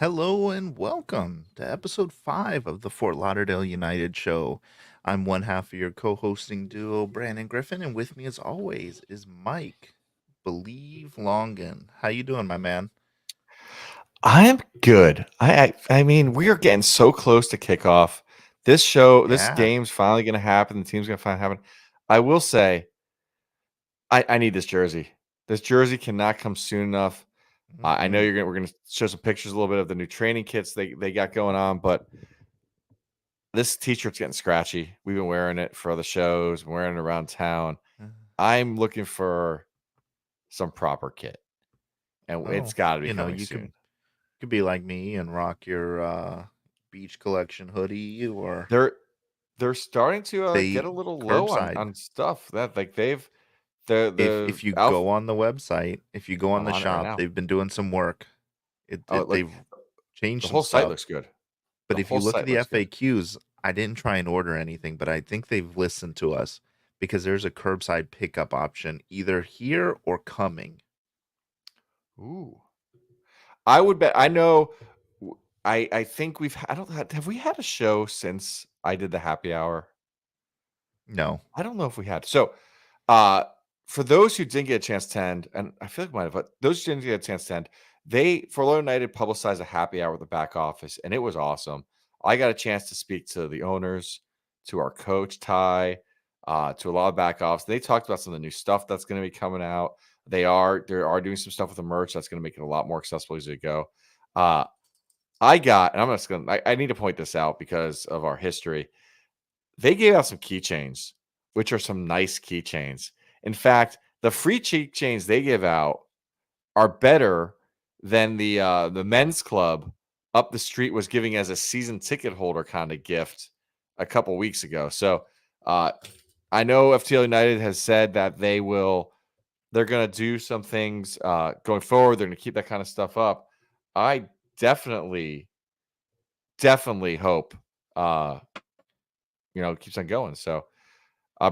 Hello and welcome to episode 5 of the Fort Lauderdale United Show. I'm one half of your co hosting duo, Brandon Griffin, and with me, as always, is Mike Believe Longan. How you doing, my man? I'm good. I mean, we are getting so close to kickoff. This Yeah. game's finally going to happen. The team's going to finally happen. I will say, I need this jersey. This jersey cannot come soon enough. I know Mm-mm. we're going to show some pictures a little bit of the new training kits they got going on, but this t-shirt's getting scratchy. We've been wearing it for other shows, been wearing it around town. I'm looking for some proper kit, and it's Oh, got to be you know, coming you could soon. could be like me and rock your beach collection hoodie, or They're they're starting to get they a little low on curbside. stuff that like they've the If you Alf. go on the website, if you go on I'm the on it right shop, now. they've been doing some work. Oh, look, They've changed the some whole site stuff. looks good. But The if whole you look at site the looks good. FAQs, I didn't try and order anything, but I think they've listened to us because there's a curbside pickup option either here or coming. Ooh, I would bet. I know. I think I don't have we had a show since I did the happy hour. No. I don't know if we had. So, uh, for those who didn't get a chance to attend, and I feel like we might have, but those who didn't get a chance to attend, Fort Lauderdale United publicized a happy hour with the back office, and it was awesome. I got a chance to speak to the owners, to our coach Ty, to a lot of back office. They talked about some of the new stuff that's going to be coming out. They are doing some stuff with the merch that's going to make it a lot more accessible as you go. Uh, and I'm just going. I need to point this out because of our history. They gave out some keychains, which are some nice keychains. In fact, the free keychains they give out are better than the men's club up the street was giving as a season ticket holder kind of gift a couple weeks ago. So uh, I know FTL United has said that they're going to do some things going forward. They're going to keep that kind of stuff up. I definitely hope it keeps on going. So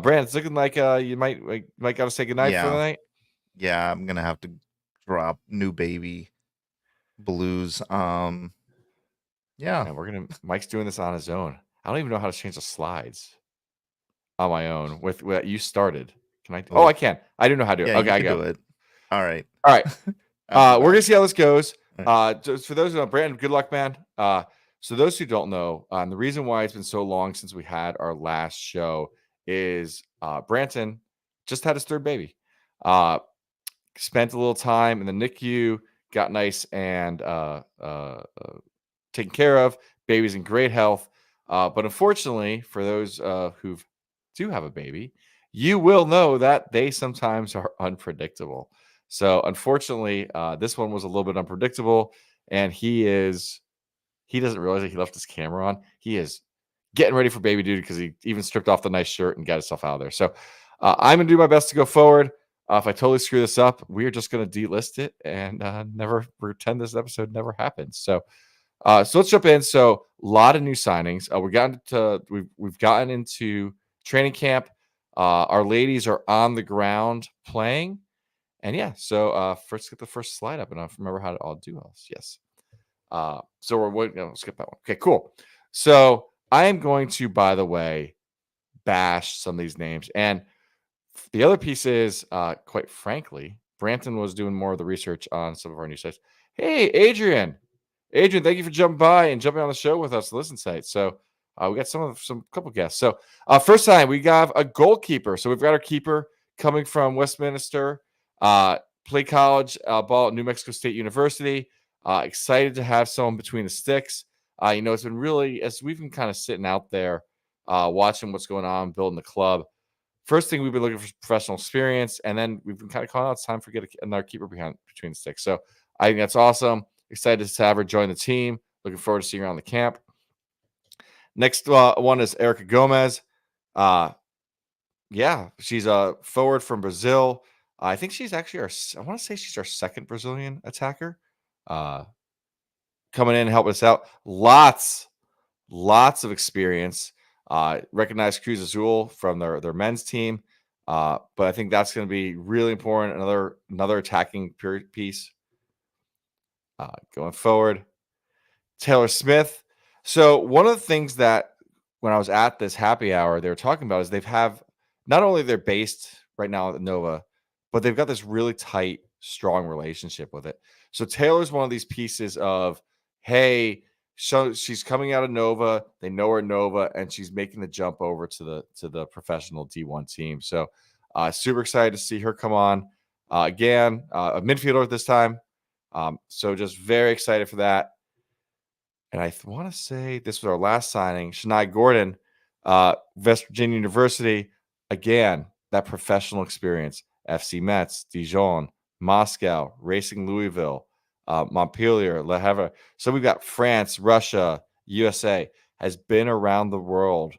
Brand, it's looking like you might got to say goodnight for the Yeah. night. Yeah, I'm going to have to drop New Baby Blues. Yeah. And Mike's doing this on his own. I don't even know how to change the slides on my own with what you started. Can I? Oh, Oh, I can. I do know how to do it. yeah, Okay, you I could go. do it. All right. All right. I'll be We're gonna back. see how this goes. All right. Just for those who know, Brandon, good luck, man. So those who don't know, the reason why it's been so long since we had our last show is Branton just had his third baby. Spent a little time in the NICU, got nice and taken care of. Baby's in great health. But unfortunately, for those who do have a baby, you will know that they sometimes are unpredictable. So unfortunately, this one was a little bit unpredictable, and he doesn't realize that he left his camera on. He is getting ready for baby duty because he even stripped off the nice shirt and got himself out of there. So I'm gonna do my best to go forward. If I totally screw this up, we are just going to delist it and never pretend this episode never happened. So let's jump in. So a lot of new signings. We've gotten into training camp. Our ladies are on the ground playing, and yeah. So first get the first slide up, and I remember how to all do else. Yes. So we're waiting. No, skip that one. Okay, cool. So I am going to, by the way, bash some of these names, and the other piece is, quite frankly, Branton was doing more of the research on some of our new sites. Hey, Adrian. Adrian, thank you for jumping by and jumping on the show with us, the Listen site. So we got some couple guests. So first time we got a goalkeeper. So we've got our keeper coming from Westminster, played college ball at New Mexico State University. Excited to have someone between the sticks. It's been really, as we've been kind of sitting out there watching what's going on, building the club. First thing we've been looking for professional experience, and then we've been kind of calling out it's time for get another keeper between the sticks. So I think that's awesome. Excited to have her join the team. Looking forward to seeing her on the camp. Next one is Erica Gomez. Yeah, she's a forward from Brazil. I think she's actually I want to say she's our second Brazilian attacker. Coming in and helping us out. Lots of experience. Recognized Cruz Azul from their men's team. But I think that's going to be really important. Another attacking piece going forward. Taylor Smith. So one of the things that when I was at this happy hour, they were talking about is they've have not only they're based right now at Nova, but they've got this really tight, strong relationship with it. So Taylor's one of these pieces of, hey, so she's coming out of Nova. They know her at Nova, and she's making the jump over to the professional D1 team. So super excited to see her come on again, a midfielder this time. So just very excited for that. And I want to say this was our last signing, Shania Gordon, West Virginia University. Again, that professional experience, FC Metz, Dijon, Moscow, Racing Louisville, Montpellier, Le Havre. So we've got France, Russia, USA, has been around the world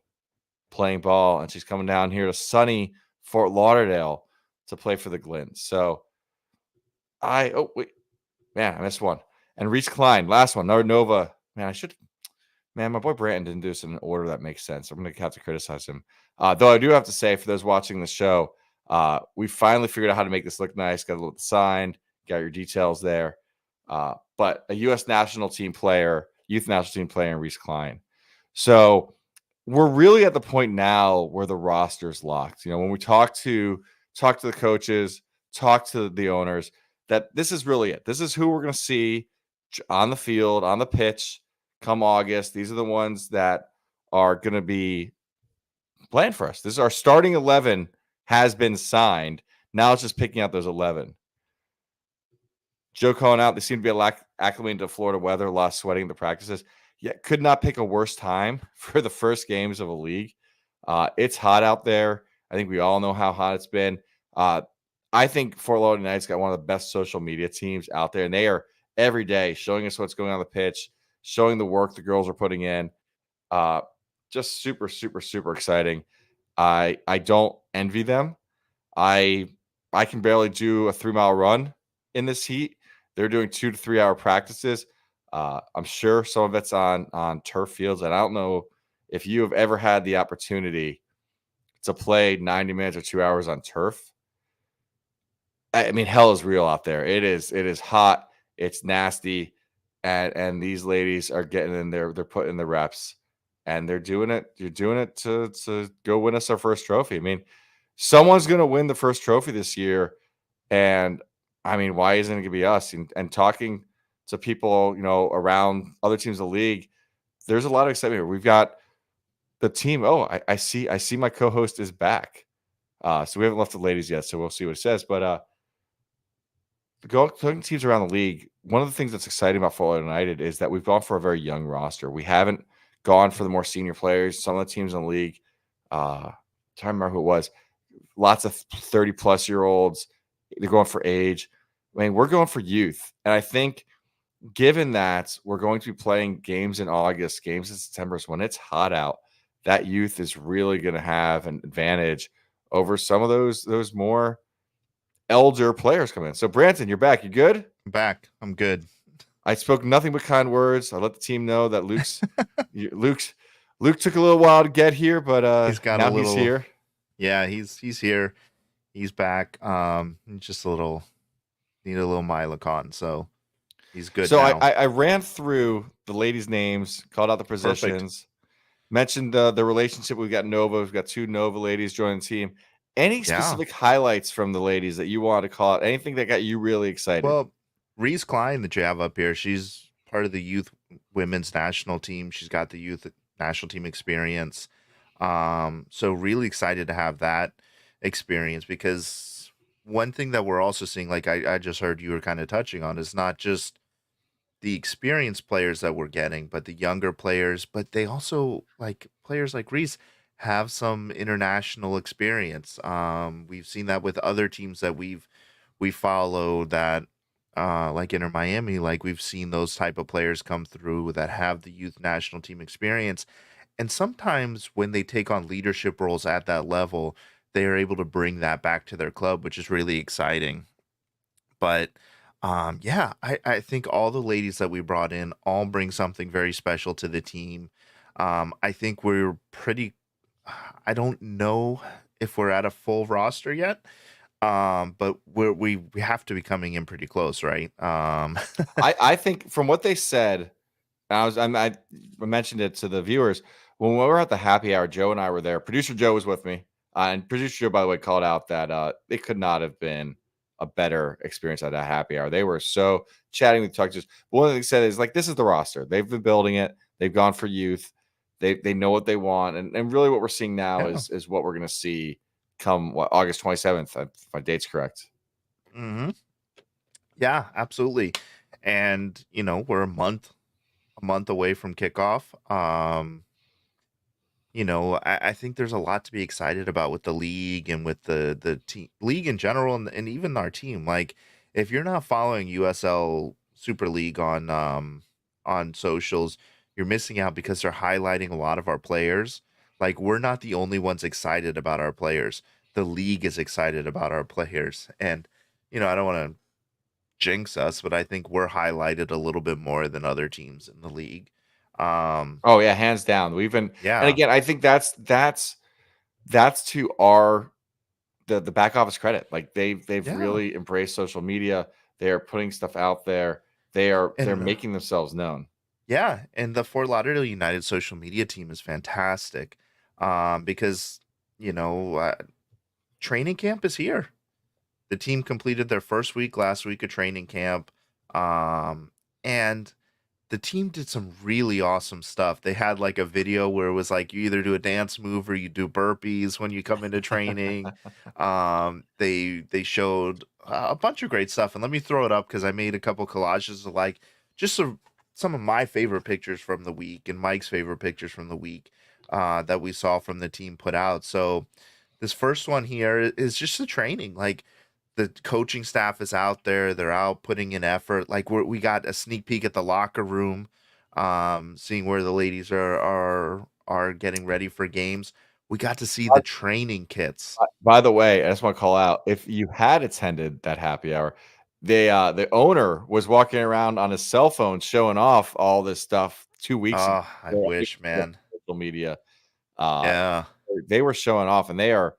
playing ball, and she's coming down here to sunny Fort Lauderdale to play for the Glints. So oh wait, man, I missed one. And Reese Klein, last one, another Nova. Man, my boy Branton didn't do this in an order that makes sense. I'm going to have to criticize him. Though I do have to say, for those watching the show, we finally figured out how to make this look nice. Got a little signed, got your details there. But a U.S. national team player, youth national team player, and Reese Klein. So we're really at the point now where the roster's locked. You know, when we talk to the coaches, talk to the owners, that this is really it. This is who we're going to see on the field, on the pitch come August. These are the ones that are going to be playing for us. This is our starting 11 has been signed. Now it's just picking out those 11. Joe calling out, they seem to be acclimated to Florida weather, a lot of sweating the practices. Yeah, could not pick a worse time for the first games of a league. It's hot out there. I think we all know how hot it's been. I think Fort Lauderdale United's got one of the best social media teams out there, and they are every day showing us what's going on the pitch, showing the work the girls are putting in. Just super, super, super exciting. I don't envy them. I can barely do a 3-mile run in this heat. They're doing 2 to 3 hour practices. I'm sure some of it's on turf fields, and I don't know if you have ever had the opportunity to play 90 minutes or 2 hours on turf. I mean, hell is real out there. It is hot. It's nasty. And these ladies are getting in there. They're putting the reps, and they're doing it. You're doing it to go win us our first trophy. I mean, someone's going to win the first trophy this year. And I mean, why isn't it going to be us? And talking to people, you know, around other teams in the league, there's a lot of excitement. We've got the team. Oh, I see my co-host is back. So we haven't left the ladies yet, so we'll see what it says. But talking teams around the league, one of the things that's exciting about Fort Lauderdale United is that we've gone for a very young roster. We haven't gone for the more senior players. Some of the teams in the league, trying to remember who it was, lots of 30-plus-year-olds. They're going for age. I mean, we're going for youth. And I think given that we're going to be playing games in August, games in September, so when it's hot out, that youth is really going to have an advantage over some of those more elder players coming in. So, Branton, you're back. You good? I'm back. I'm good. I spoke nothing but kind words. I let the team know that Luke took a little while to get here, but He's got now a little, he's here. Yeah, he's here. He's back. Just need a little Milacon, so he's good. So now. I ran through the ladies' names, called out the positions, Perfect. mentioned the relationship. We've got Nova. We've got 2 Nova ladies joining the team. Any specific highlights from the ladies that you want to call out? Anything that got you really excited? Well, Reese Klein, that you have up here, she's part of the youth women's national team. She's got the youth national team experience. So really excited to have that experience, because one thing that we're also seeing, like I just heard you were kind of touching on, is not just the experienced players that we're getting, but the younger players. But they also, like players like Reese, have some international experience. We've seen that with other teams that we follow, that like Inter Miami, like we've seen those type of players come through that have the youth national team experience. And sometimes when they take on leadership roles at that level, they are able to bring that back to their club, which is really exciting. But yeah, I think all the ladies that we brought in all bring something very special to the team. I think we're pretty, I don't know if we're at a full roster yet. But we have to be coming in pretty close, right? I think from what they said, I mentioned it to the viewers when we were at the happy hour. Joe and I were there. Producer Joe was with me, and producer Joe, by the way, called out that it could not have been a better experience at that happy hour. They were so chatting with Tuckers. But one of the things they said is like, this is the roster. They've been building it. They've gone for youth. They know what they want, and really what we're seeing now Yeah. is what we're going to see come August 27th, if my date's correct. Hmm. Yeah, absolutely. And we're a month away from kickoff. I think there's a lot to be excited about with the league and with the team league in general, and even our team. Like, if you're not following USL Super League on socials, you're missing out because they're highlighting a lot of our players. Like, we're not the only ones excited about our players. The league is excited about our players. And I don't want to jinx us, but I think we're highlighted a little bit more than other teams in the league. Um, Oh yeah, hands down. We've been, and yeah, again, I think that's to our the back office credit. Like they've yeah. really embraced social media. They are putting stuff out there. They're And making themselves known. yeah, and the Fort Lauderdale United social media team is fantastic, because you know uh, training camp is here. The team completed their first week last week of training camp, and the team did some really awesome stuff. They had like a video where it was like you either do a dance move or you do burpees when you come into training. They showed a bunch of great stuff, and let me throw it up because I made a couple collages of like just some of my favorite pictures from the week and Mike's favorite pictures from the week that we saw from the team put out. So this first one here is just the training, like the coaching staff is out there. They're out putting in effort. Like we got a sneak peek at the locker room, seeing where the ladies are getting ready for games. We got to see the training kits. By the way, I just want to call out, if you had attended that happy hour, the owner was walking around on his cell phone showing off all this stuff 2 weeks ago. Oh, I wish, man. Social media, uh, Yeah, they were showing off, and they are.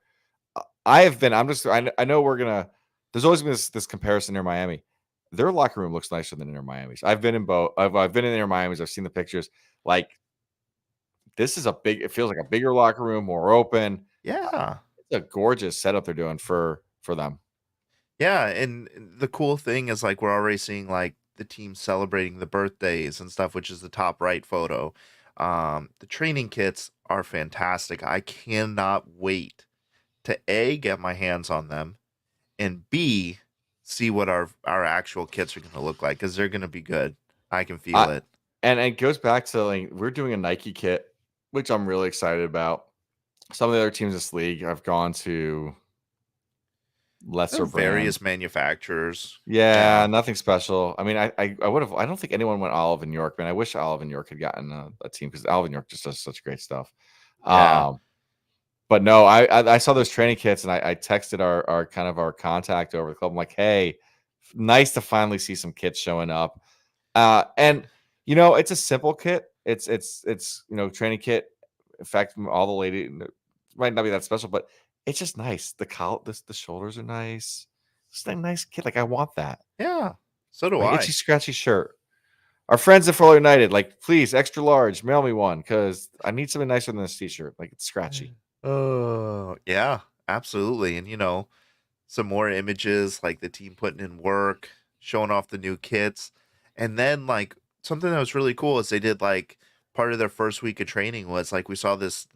I have been. I'm just. I know we're gonna. There's always been this comparison near Miami. Their locker room looks nicer than Inter Miami's. I've been in both. I've been in Inter Miami's. I've seen the pictures. Like, this is a big. It feels like a bigger locker room, more open. yeah, It's a gorgeous setup they're doing for them. yeah. And the cool thing is like we're already seeing like the team celebrating the birthdays and stuff, which is the top right photo. The training kits are fantastic. I cannot wait to A, get my hands on them, and B, see what our actual kits are going to look like because they're going to be good. I can feel I it. and it goes back to, like, we're doing a Nike kit, which I'm really excited about. Some of the other teams in this league have gone to There are lesser various brands. manufacturers. Yeah, Yeah, nothing special. I mean, I would have. I don't think anyone went Olive and York, man. I wish Olive and York had gotten a team because Olive and York just does such great stuff. yeah, Um, but no, I saw those training kits and I texted our kind of our contact over the club. I'm like, hey, nice to finally see some kits showing up. And it's a simple kit. It's training kit. In fact, all the lady might not be that special, but it's just nice. The shoulders are nice. It's a nice kit. Like, I want that. yeah. So do Like, itchy I. scratchy shirt. Our friends at Full United, like, please, extra large, mail me one because I need something nicer than this t-shirt. Like, it's scratchy. Oh, yeah, absolutely. And some more images like the team putting in work, showing off the new kits. And then like something that was really cool is they did like part of their first week of training was like we saw this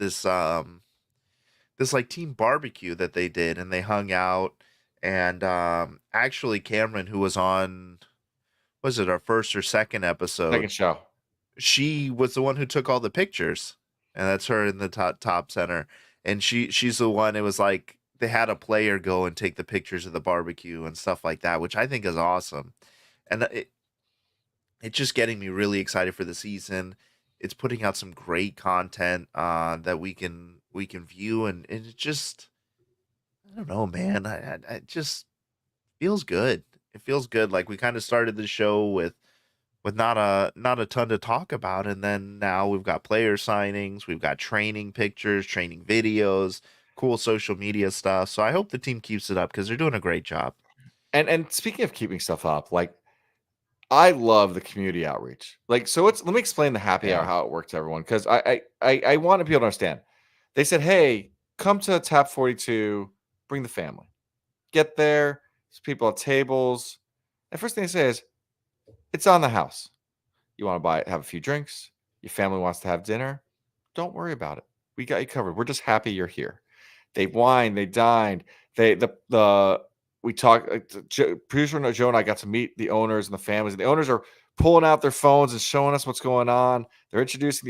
like team barbecue that they did and they hung out and actually Cameron who was on was it our first or second episode, Second show. she was the one who took all the pictures, and that's her in the top center. And she's the one. It was like they had a player go and take the pictures of the barbecue and stuff like that, which I think is awesome. And it's just getting me really excited for the season. It's putting out some great content that we can view, and it just I don't know, man. I it just feels good. It feels good. Like we kind of started the show with not a ton to talk about, and then now we've got player signings, we've got training pictures, training videos, cool social media stuff. So I hope the team keeps it up because they're doing a great job. And speaking of keeping stuff up, like, I love the community outreach. Like, so let me explain the happy hour Yeah. how it worked to everyone because I want people to understand. They said, "Hey, come to Tap 42, bring the family. Get there. There's people at tables." And first thing they say is, "It's on the house. You want to have a few drinks. Your family wants to have dinner. Don't worry about it. We got you covered. We're just happy you're here." They wined, they dined, they the we talked. Producer Joe and I got to meet the owners and the families. And the owners are pulling out their phones and showing us what's going on. The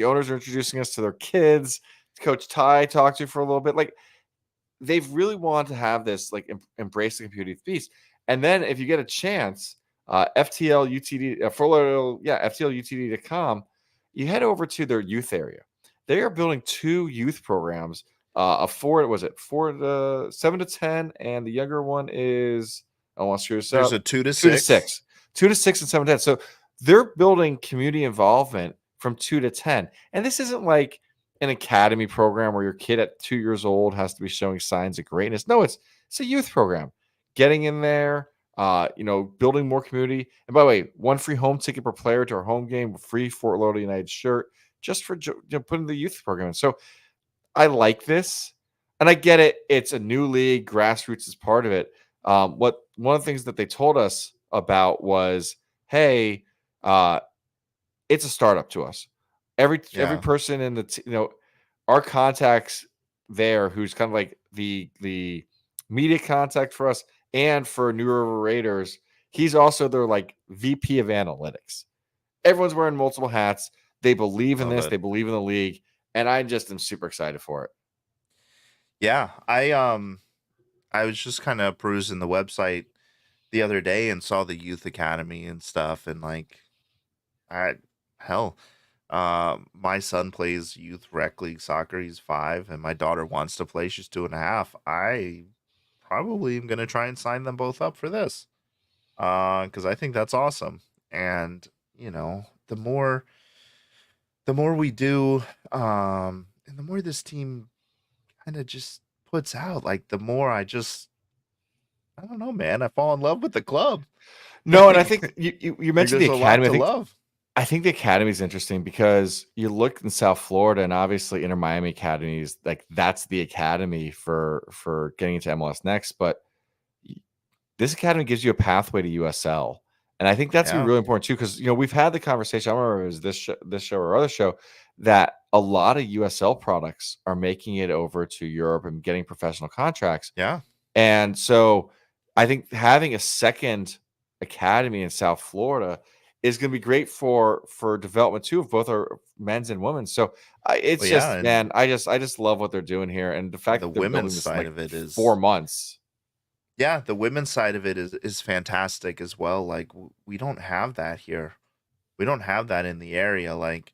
owners are introducing us to their kids. Coach Ty talked to for a little bit. Like they've really wanted to have this like embrace the community piece. And then if you get a chance, FTL UTD FTL UTD.com, you head over to their youth area. They are building 2 youth programs. A four was it 7 to 10, and the younger one is I don't want to screw this There's up. a 2 to 2 to 6. 6, 2 to 6, and 7 to 10. So they're building community involvement from 2 to 10, and this isn't like an academy program where your kid at 2 years old has to be showing signs of greatness. No, it's a youth program. Getting in there, building more community. And by the way, one free home ticket per player to our home game, free Fort Lauderdale United shirt, just for putting the youth program in. So I like this, and I get it. It's a new league, grassroots is part of it. What one of the things that they told us about was, hey, uh, it's a startup to us. Every Yeah. person in our contacts there, who's kind of like the media contact for us and for New River Raiders, he's also their like VP of analytics. Everyone's wearing multiple hats. They believe in Love this. it. They believe in the league, and I just am super excited for it. Yeah. I was just kind of perusing the website the other day and saw the youth academy and stuff, and like I hell, my son plays youth rec league soccer. He's 5, and my daughter wants to play. She's 2.5. I probably am gonna try and sign them both up for this, because I think that's awesome. And the more we do, and the more this team kind of just puts out, like the more I don't know, man. I fall in love with the club. No, and I like, think you like mentioned the there's a lot academy. to love. I think the academy is interesting because you look in South Florida, and obviously Inter Miami academies, like that's the academy for getting into MLS next. But this academy gives you a pathway to USL, and I think that's gonna be Yeah, really important too. Because we've had the conversation. I don't remember if it was this show or other show that a lot of USL products are making it over to Europe and getting professional contracts. yeah, And so I think having a second academy in South Florida is going to be great for development too of both our men's and women's. So well, it's yeah, just, and man, I just love what they're doing here, and the fact the that they're women's building this in side like of it 4 months. yeah, the women's side of it is fantastic as well. Like we don't have that here. We don't have that in the area. Like,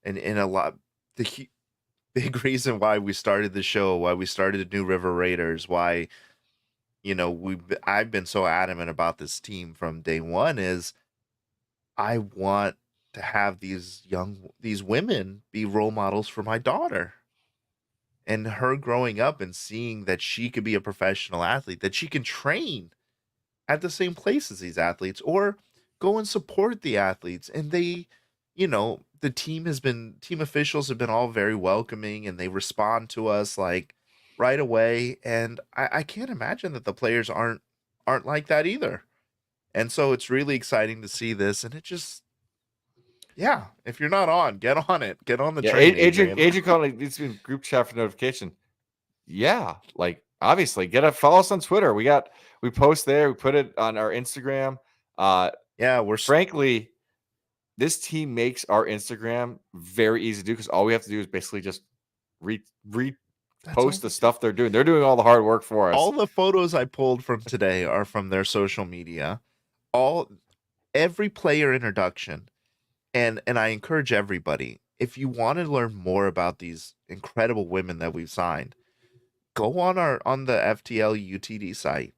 and in a lot, big reason why we started the show, why we started New River Raiders, why I've been so adamant about this team from day one is I want to have these women be role models for my daughter. And her growing up and seeing that she could be a professional athlete, that she can train at the same place as these athletes or go and support the athletes. And the team officials have been all very welcoming, and they respond to us like right away. And I can't imagine that the players aren't like that either. And so it's really exciting to see this. And it just, yeah, if you're not on, get on it. Get on the Yeah, train, Adrian Adrian. Adrian Conley needs to be in group chat for notification. Yeah, like obviously follow us on Twitter. We post there, we put it on our Instagram. Yeah, Frankly, this team makes our Instagram very easy to do because all we have to do is basically just that's all repost the we do. stuff they're doing. They're doing all the hard work for us. All the photos I pulled from today are from their social media. All Every player introduction, and I encourage everybody, if you want to learn more about these incredible women that we've signed, go on the FTL UTD site.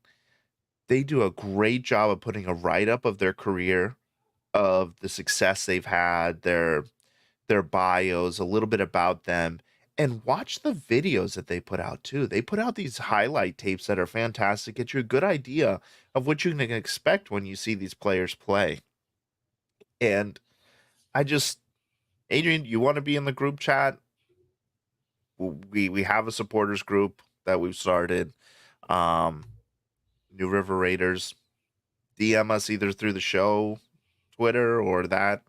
They do a great job of putting a write up of their career, of the success they've had, their bios, a little bit about them, and watch the videos that they put out too. They put out these highlight tapes that are fantastic, get you a good idea of what you can expect when you see these players play. And I just, Adrian, you want to be in the group chat? We have a supporters group that we've started. Um, New River Raiders. DM us either through the show, Twitter, or that,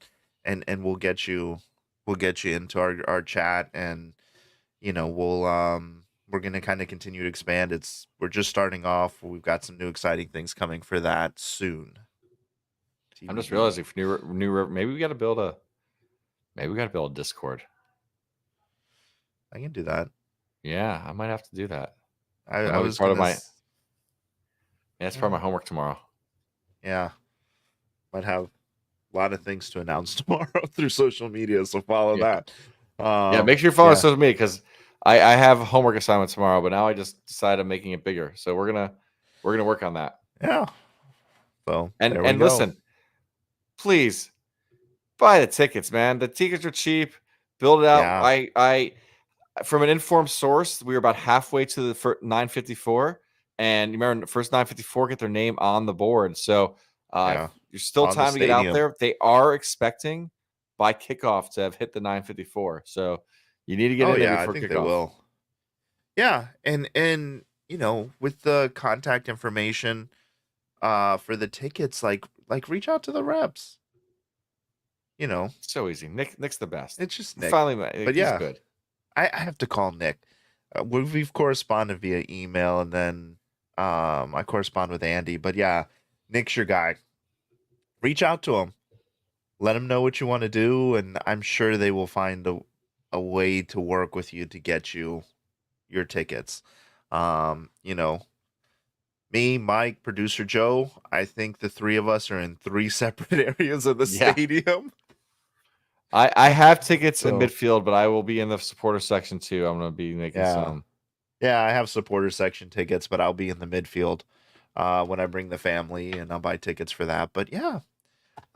and we'll get you into our chat, and we're gonna kind of continue to expand. We're just starting off. We've got some new exciting things coming for that soon. I'm just TBD. realizing, if New River, maybe we got to build a Discord. I can do that. Yeah, I might have to do that. That I might be was part of gonna. my. Yeah, that's part of my Yeah, homework tomorrow. yeah, might have a lot of things to announce tomorrow through social media, so follow Yeah, that. yeah. Make sure you follow Yeah, social media, because I have homework assignment tomorrow, but now I just decided I'm making it bigger. So we're gonna work on that. yeah. So And there we and go. listen, please buy the tickets, man. The tickets are cheap. Build it out. Yeah, I From an informed source, we were about halfway to the 954, and you remember the first 954 get their name on the board. So if yeah. there's still On the time to get out stadium. there, they are expecting by kickoff to have hit the 954. So you need to get Oh in there yeah, I before think they kickoff. will. Yeah, and with the contact information for the tickets, like reach out to the reps. You know, So easy. Nick's the best. it's just Nick. Finally, But he's yeah, good. I have to call Nick. We've corresponded via email, and then I correspond with Andy. But yeah, Nick's your guy. Reach out to him. Let him know what you want to do, and I'm sure they will find a way to work with you to get you your tickets. You know, me, Mike, producer Joe, I think the three of us are in three separate areas of the Yeah. stadium. I have tickets in So, midfield, but I will be in the supporter section too. I'm going to be making yeah. some. Yeah, I have supporter section tickets, but I'll be in the midfield when I bring the family, and I'll buy tickets for that. But yeah,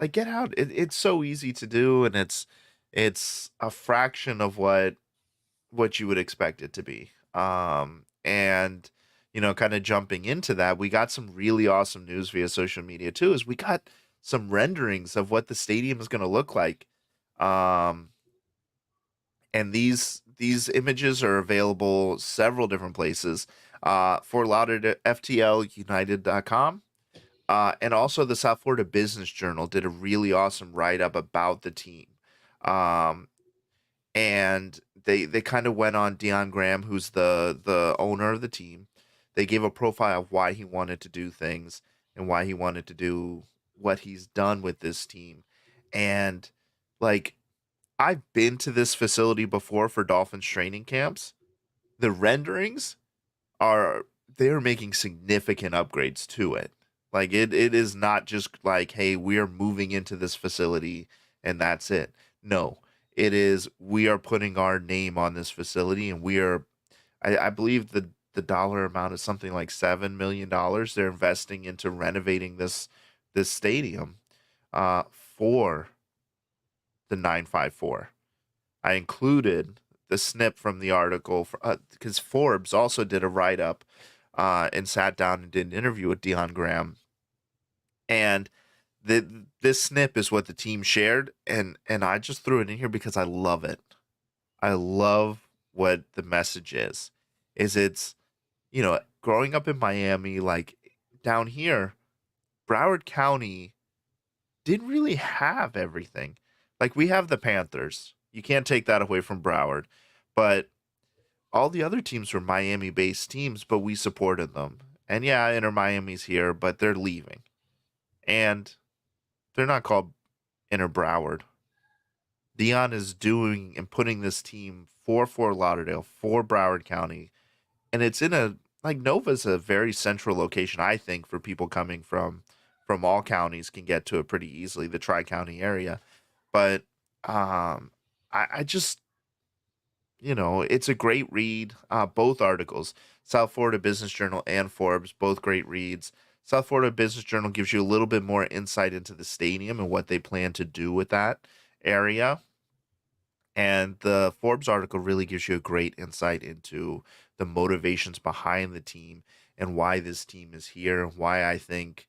like get out. It's so easy to do, and it's a fraction of what you would expect it to be. And kind of jumping into that, we got some really awesome news via social media too. Is we got some renderings of what the stadium is going to look like, um, and these images are available several different places. Fort Lauderdale FTLUnited.com. And also the South Florida Business Journal did a really awesome write up about the team. Um, and they kind of went on Dion Graham, who's the owner of the team. They gave a profile of why he wanted to do things and why he wanted to do what he's done with this team. And like I've been to this facility before for Dolphins training camps. The renderings are they're making significant upgrades to it. Like it is not just like, hey, we are moving into this facility and that's it. No, it is we are putting our name on this facility, and I believe the dollar amount is something like $7 million they're investing into renovating this stadium for the 954. I included the snip from the article because Forbes also did a write up and sat down and did an interview with Dion Graham. And this snip is what the team shared, and I just threw it in here because I love it. I love what the message is. It's growing up in Miami, like down here, Broward County didn't really have everything. Like we have the Panthers. You can't take that away from Broward. But all the other teams were Miami based teams, but we supported them. And yeah, Inter Miami's here, but they're leaving. And they're not called Inter Broward. Dion is doing and putting this team for Fort Lauderdale, for Broward County. And it's in like Nova's a very central location, I think, for people coming from all counties can get to it pretty easily, the Tri County area. But I just it's a great read. Both articles, South Florida Business Journal and Forbes, both great reads. South Florida Business Journal gives you a little bit more insight into the stadium and what they plan to do with that area. And the Forbes article really gives you a great insight into the motivations behind the team and why this team is here, and why I think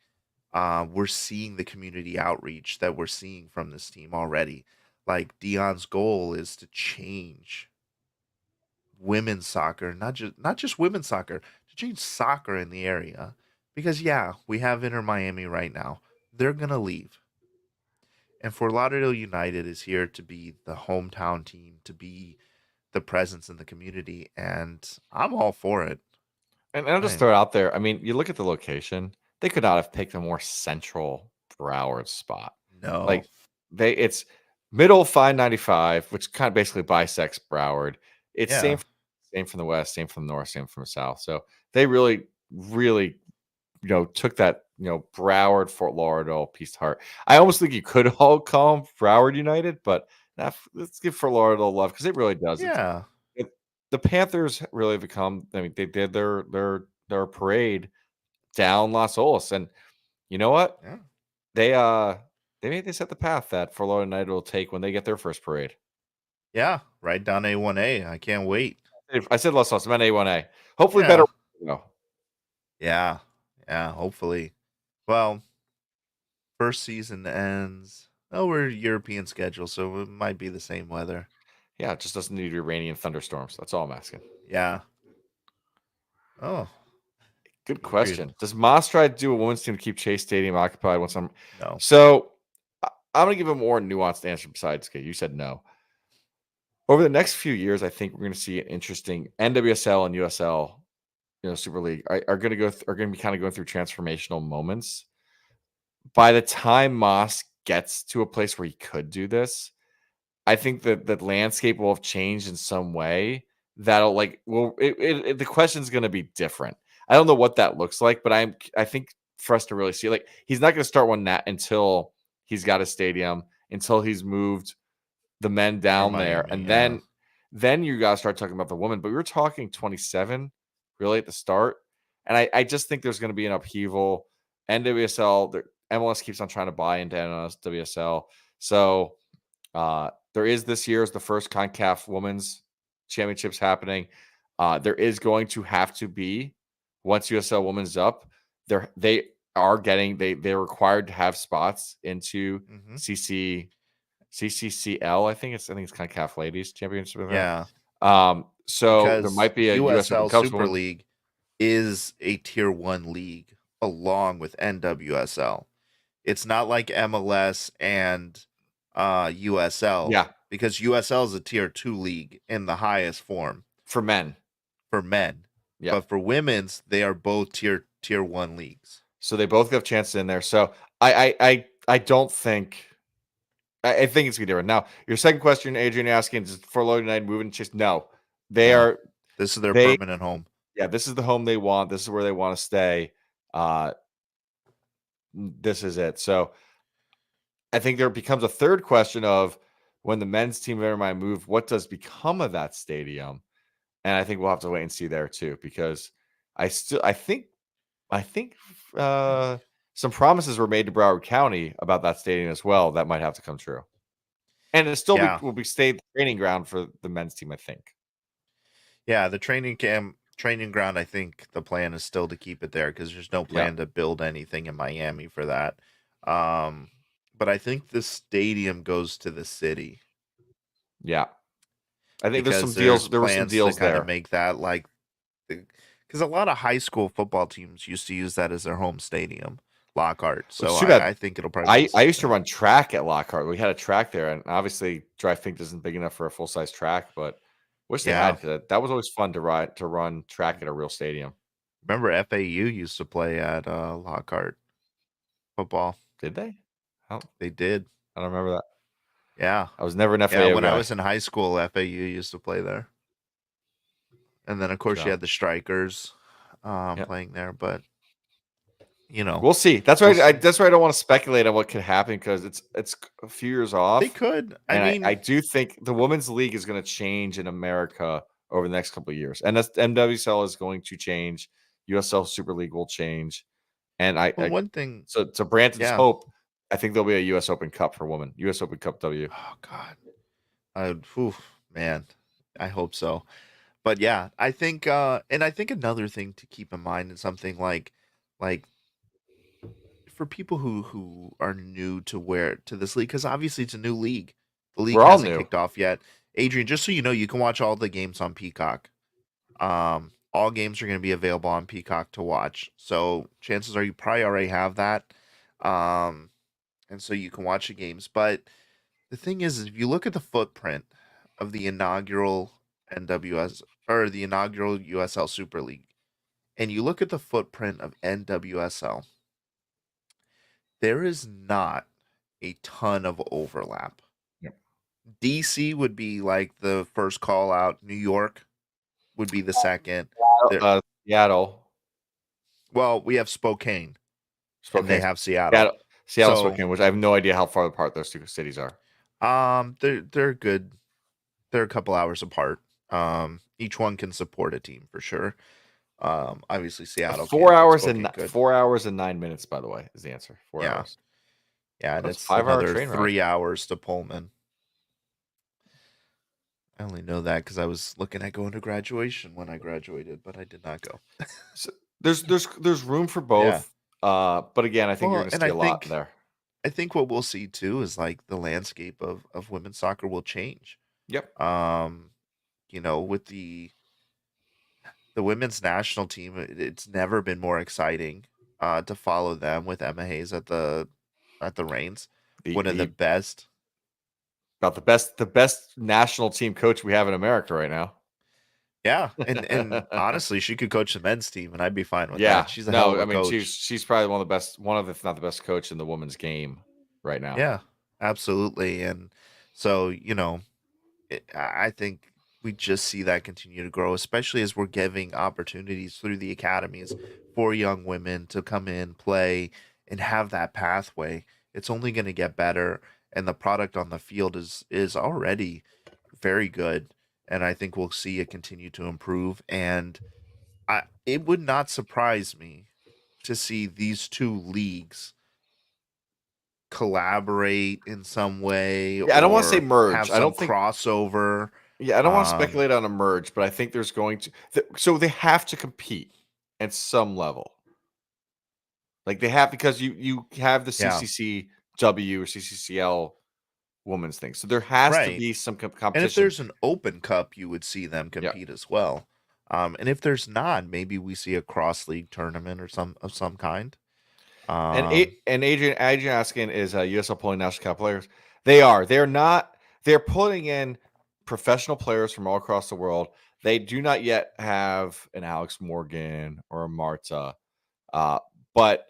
We're seeing the community outreach that we're seeing from this team already. Like Dion's goal is to change women's soccer, not just women's soccer, to change soccer in the area. Because yeah, we have Inter Miami right now. They're gonna leave. And Fort Lauderdale United is here to be the hometown team, to be the presence in the community, and I'm all for it. And I'll just I throw it out there. I mean, you look at the location, they could not have picked a more central Broward spot. no. Like it's middle 595, which kind of basically bisects Broward. It's Yeah. same from the west, same from the north, same from the south. So they really, really, took that, Broward, Fort Lauderdale piece to heart. I almost think you could all call them Broward United, but let's give Fort Lauderdale love because it really does. Yeah. It, the Panthers really become. I mean, they did their parade down Las Olas, and you know what? Yeah. They they set the path that Fort Lauderdale United will take when they get their first parade. Yeah. Right down A1A. I can't wait. If I said Las Olas, I meant A1A. Hopefully, better. Yeah. No, Yeah. Yeah. Hopefully. Well, first season ends. Oh, we're European schedule, so it might be the same weather. yeah, it just doesn't need Iranian thunderstorms. That's all I'm asking. Yeah. Oh, Good Adrian. question. Does Moss try to do a women's team to keep Chase Stadium occupied once I'm No. so I'm gonna give a more nuanced answer besides okay, you said no. Over the next few years, I think we're gonna see an interesting NWSL and USL, Super League are gonna are gonna be kind of going through transformational moments. By the time Moss gets to a place where he could do this, I think that the landscape will have changed in some way that'll the question's going to be different. I don't know what that looks like, but I think for us to really see like he's not going to start one that until he's got a stadium, until he's moved the men Inter down there, Miami. and Yeah. then you got to start talking about the woman. But we were talking 27 really at the start, and I just think there's going to be an upheaval. NWSL, the MLS keeps on trying to buy into NWSL, so there is this year is the first CONCACAF Women's Championships happening. There is going to have to be once USL Women's up. They are getting they're required to have spots into Hmm. CC CCCL. I think it's CONCACAF Ladies Championship. Yeah. So there Because might be a US Open USL Cups Super women. League is a tier one league along with NWSL. It's not like MLS and USL Yeah, because USL is a tier two league in the highest form for men. for men. Yeah. But for women's, they are both tier one leagues. So they both have chances in there. So I don't think I think it's gonna be different. Now, your second question, Adrian, asking is for Low United moving just no. They No. are This is their they permanent home. yeah, this is the home they want. This is where they want to stay. Uh this is it. So I think there becomes a third question of when the men's team of Evermind move, what does become of that stadium? And I think we'll have to wait and see there too, because I think some promises were made to Broward County about that stadium as well. That might have to come true. And it still Yeah. will be stayed training ground for the men's team, I think. Yeah, the training ground, I think the plan is still to keep it there because there's no Yeah. plan to build anything in Miami for that. Um, but I think the stadium goes to the city Yeah. I think there's some because there's deals. There were some plans to deals kind of there. make that like because a lot of high school football teams used to use that as their home stadium, Lockhart. Which So too bad. I think it'll probably be the I same used to thing. run track at Lockhart. We had a track there, and obviously Dry Fink isn't big enough for a full size track, but wish they had Yeah. because that was always fun to run track at a real stadium. Remember FAU used to play at Lockhart football. Did they? They did. I don't remember that. Yeah. I was never an Yeah, FAO when I guy. was in high school, FAU used to play there. And then of course you So had the strikers yeah, playing there, but you know, we'll see. That's we'll why see. that's why I don't want to speculate on what could happen because it's a few years They off, could. I and I mean, do think the women's league is going to change in America over the next couple of years, and that's MWSL is going to change. USL Super League will change, and well, one thing, so to Branton's yeah. hope, I think there'll be a US Open Cup for women. US Open Cup W. Oh God, whew, man, I hope so. But yeah, I think, and I think another thing to keep in mind is something like for people who are new to this league, because obviously it's a new league. The league We're all hasn't new. kicked off yet. Adrian, just so you know, you can watch all the games on Peacock. All games are going to be available on Peacock to watch. So chances are you probably already have that. Um, and so you can watch the games. But the thing is if you look at the footprint of the inaugural NWS or the inaugural USL Super League, and you look at the footprint of NWSL, there is not a ton of overlap. Yep. DC would be like the first call out. New York would be the second. There, Seattle. well, we have Spokane, and they Spokane. have Seattle. Seattle, So, Spokane, which I have no idea how far apart those two cities are. they're good. They're a couple hours apart. Each one can support a team for sure. Obviously Seattle can, but Spokane could. 4 hours and 9 minutes, by the way, is the answer. 4 Yeah, hours. yeah, and That's a it's 5-hour another train ride. 3 hours to Pullman. I only know that because I was looking at going to graduation when I graduated, but I did not go. So there's room for Yeah. both. But again, I think you're Well, going to and see a lot there. I think what we'll see too is like the landscape of women's soccer will change. Yep. With the women's national team, it's never been more exciting to follow them with Emma Hayes at the reins. One of the The best. about the best national team coach we have in America right now. Yeah, and honestly, she could coach the men's team, and I'd be fine with Yeah. that. She's a hell of No, a I mean coach. she's probably one of the best, if not the best coach in the women's game right now. Yeah, absolutely. And so, I think we just see that continue to grow, especially as we're giving opportunities through the academies for young women to come in, play, and have that pathway. It's only going to get better, and the product on the field is already very good. And I think we'll see it continue to improve. And it would not surprise me to see these two leagues collaborate in some way Yeah, I don't want to say or merge. have I some don't think crossover. Yeah, I don't want to Um, speculate on a merge, but I think there's going to so they have to compete at some level. Like they have, because you have the yeah, CCCW or CCCL women's thing. So there has to right. be some And if competition. there's an open cup, you would see them Yeah. compete as well. And if there's not, maybe we see a cross league tournament or some kind. And Um, Adrian Askin is USL pulling national cup players. They're not. They're pulling in professional players from all across the world. They do not yet have an Alex Morgan or a Marta, but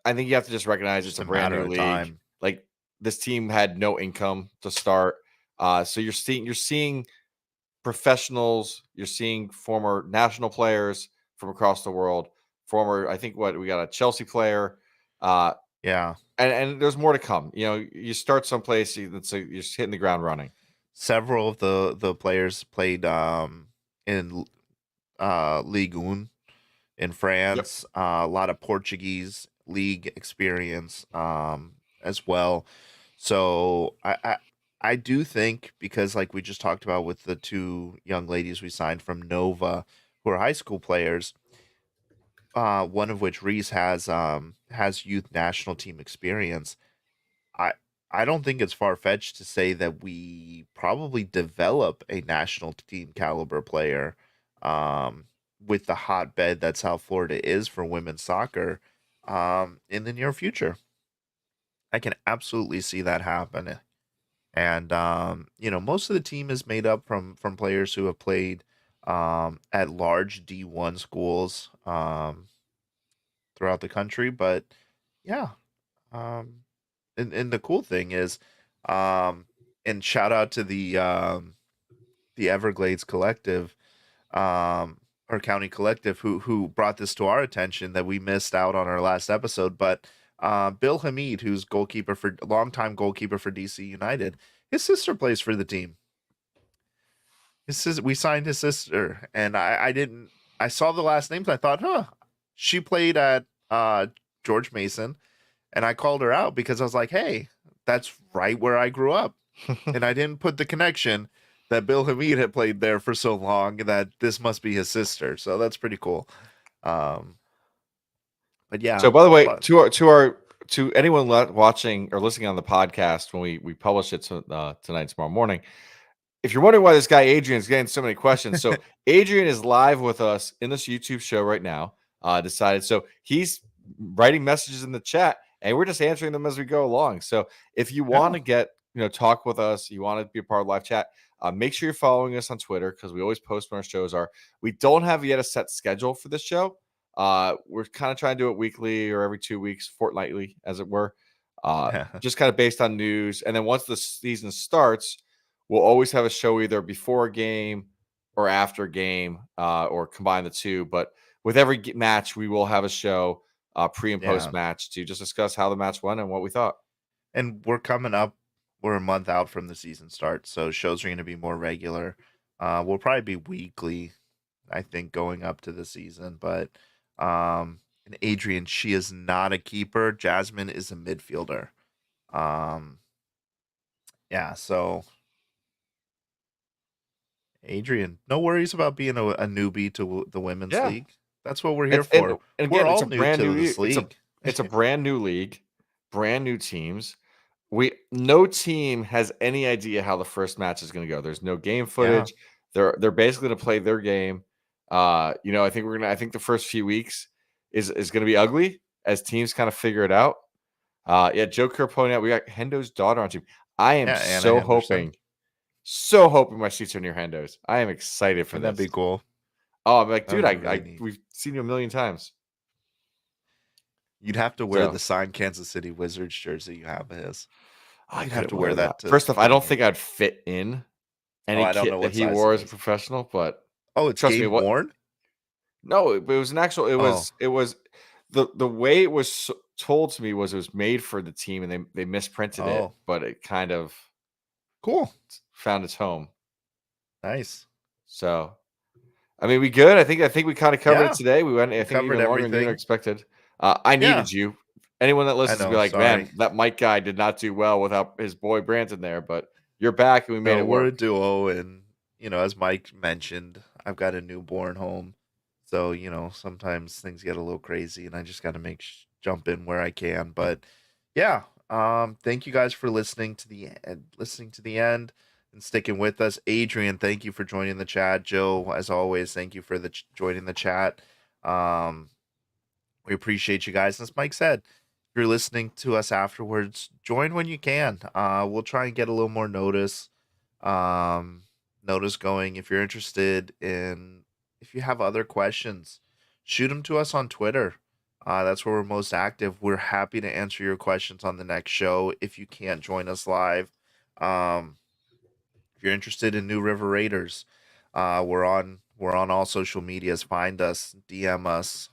I think you have to just recognize it's just a a brand matter new of league. time. Like this team had no income to start, so you're seeing professionals. You're seeing former national players from across the world. Former, I think what we got a Chelsea player, uh, Yeah. and there's more to come. You start someplace, you're just hitting the ground running. Several of the players played in Ligue 1 in Yep. France. A lot of Portuguese league experience as well. So I do think, because like we just talked about with the two young ladies we signed from Nova, who are high school players, one of which Reese has youth national team experience. I I don't think it's far fetched to say that we probably develop a national team caliber player, um, with the hotbed that South Florida is for women's soccer, in the near future. I can absolutely see that happen. And most of the team is made up from players who have played at large D1 schools throughout the country. But yeah, um, and the cool thing is, um, and shout out to the Everglades Collective, or County Collective, who brought this to our attention that we missed out on our last episode. But Bill Hamid, who's longtime goalkeeper for DC United, his sister plays for the team. We signed his sister, and I didn't. I saw the last names. I thought, huh, she played at George Mason, and I called her out because I was like, hey, that's right where I grew up. And I didn't put the connection that Bill Hamid had played there for so long that this must be his sister. So that's pretty cool. Um, but So yeah, by the way, but to our to anyone watching or listening on the podcast when we publish it tonight, tomorrow morning, if you're wondering why this guy Adrian is getting so many questions, so Adrian is live with us in this YouTube show right now. Decided so he's writing messages in the chat, and we're just answering them as we go along. So if you want Yeah. to get talk with us, you want to be a part of live chat, make sure you're following us on Twitter because we always post when our shows are. We don't have yet a set schedule for this show. We're kind of trying to do it weekly or every 2 weeks, fortnightly, as it were. Yeah. Just kind of based on news, and then once the season starts, we'll always have a show either before a game or after a game, or combine the two. But with every match, we will have a show pre and post Yeah. match to just discuss how the match went and what we thought. And we're coming up. We're a month out from the season start, so shows are going to be more regular. We'll probably be weekly, I think, going up to the season. But and Adrian, she is not a keeper. Jasmine is a midfielder. Um, yeah. So Adrian, no worries about being a newbie to the women's Yeah, league. That's what we're here it's and for. and We're again, it's all a new brand to new this league. it's a brand new league, brand new teams. We no team has any idea how the first match is going to go. There's no game Yeah. footage. They're basically going to play their game. I think the first few weeks is going to be ugly as teams kind of figure it out. Yeah, Joe Kerr pointing out we got Hendo's daughter on team. I am Yeah, Anna Henderson. so hoping my seats are near Hendo's. I am excited for Wouldn't that be this. cool? Oh, I'm like, That would dude, be really neat. we've seen you a million times. You'd have to wear the So signed Kansas City Wizards jersey you have his. I You'd have couldn't to wear wear that that. to First off, I the don't game. think I'd fit in Oh, any I don't kit know that what he size wore it as a is. professional, but Oh, it's trust me, game what worn? no, it was an actual Oh, it was the way it was told to me was it was made for the team and they misprinted it, oh, but it kind of cool. found its home. Nice. So, I mean, we good. I think we kind of covered it Yeah, today. We went, I we think, covered even longer than you everything. expected. I Yeah, needed you. Anyone that I listens to be know. like, Sorry. man, that Mike guy did not do well without his boy Branton there, but you're back and we made No, it we're a work. duo, and as Mike mentioned, I've got a newborn home, so sometimes things get a little crazy, and I just got to jump in where I can. But yeah, thank you guys for listening to the end, and sticking with us. Adrian, thank you for joining the chat. Joe, as always, thank you for joining the chat. Um, we appreciate you guys. As Mike said, if you're listening to us afterwards, join when you can. We'll try and get a little more um, notice going. If you're interested in, if you have other questions, shoot them to us on Twitter. That's where we're most active. We're happy to answer your questions on the next show if you can't join us live. Um, if you're interested in New River Raiders, we're on all social medias. Find us, DM us.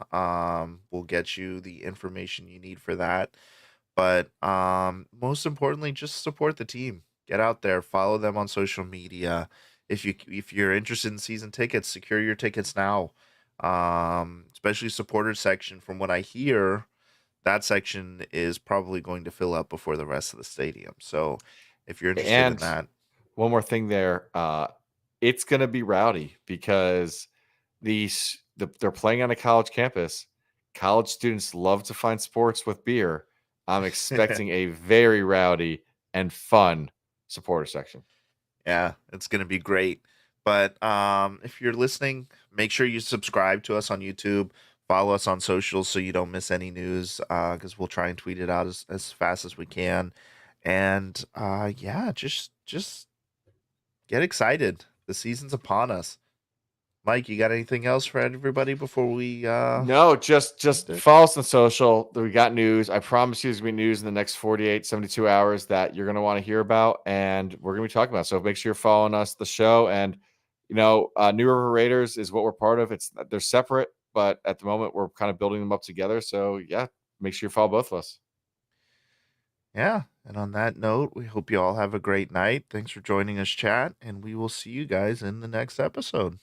We'll get you the information you need for that. But most importantly, just support the team. Get out there, follow them on social media. If you're interested in season tickets, secure your tickets now. Especially supporter section. From what I hear, that section is probably going to fill up before the rest of the stadium. So if you're interested in And that, one more thing there, it's going to be rowdy because they're playing on a college campus. College students love to find sports with beer. I'm expecting a very rowdy and fun supporter section. yeah, it's gonna be great. But if you're listening, make sure you subscribe to us on YouTube. Follow us on socials so you don't miss any news. Because we'll try and tweet it out as fast as we can. And yeah, just get excited. The season's upon us. Mike, you got anything else for everybody before we No, end just it? follow us on social. We got news. I promise you there's going to be news in the next 48, 72 hours that you're going to want to hear about and we're going to be talking about. So make sure you're following us, the show. And, New River Raiders is what we're part of. They're separate, but at the moment we're kind of building them up together. So yeah, make sure you follow both of us. Yeah. And on that note, we hope you all have a great night. Thanks for joining us, chat, and we will see you guys in the next episode.